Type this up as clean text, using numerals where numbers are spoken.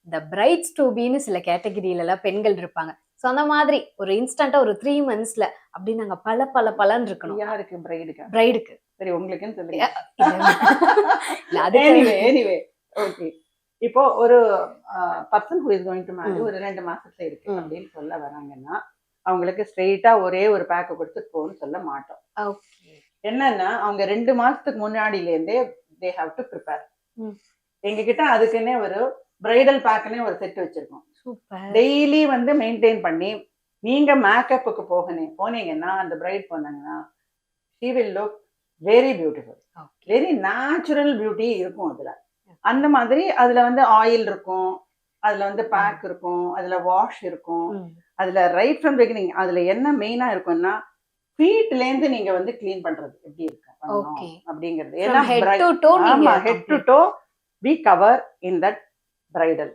இந்த brides to பீன்னு சில கேட்டகரியில எல்லாம் பெண்கள் இருப்பாங்க. சோ அந்த மாதிரி ஒரு இன்ஸ்டன்ட்டா ஒரு 3 மந்த்ஸ்ல அப்படி நாங்க பல இருக்கணும். யாருக்கு? பிரைடுக்கு. பிரைடுக்கு. சரி, உங்களுக்குன்னு சொல்லுங்க. இல்ல அதுக்கு எனிவே ஓகே. இப்போ ஒரு person who is going to marry ஒரு 2 மாசத்துல இருக்கு அப்படின்னு சொல்ல வராங்கன்னா அவங்களுக்கு ஸ்ட்ரெயிட்டா ஒரே ஒரு பேக்கை கொடுத்துட்டு போன்னு சொல்ல மாட்டோம். ஓகே. என்னன்னா அவங்க 2 மாசத்துக்கு முன்னாடில இருந்தே தே ஹேவ் டு ப்ரிப்பேர். எங்க கிட்ட அதுக்குன்னே ஒரு பிரைடல் பேக்குன்னே ஒரு செட் வச்சிருக்கோம். சூப்பர். டெய்லி வந்து மெயின்டைன் பண்ணி நீங்க மேக்கப்புக்கு போனீங்கன்னா அந்த பிரைட் போனாங்கன்னா she will look very beautiful. Very natural beauty இருக்கும் அதுல. அந்த மாதிரி அதுல வந்து ஆயில் இருக்கும், அதுல வந்து பேக் இருக்கும், அதுல வாஷ் இருக்கும், அதுல ரைட் ஃப்ரம் பிகினிங் அதுல என்ன மெயினா இருக்கும்னா ஃபீட்ல இருந்து நீங்க வந்து க்ளீன் பண்றது எப்படி இருக்கு அப்படிங்கிறது. ஏன்னா head to to we cover in that bridal.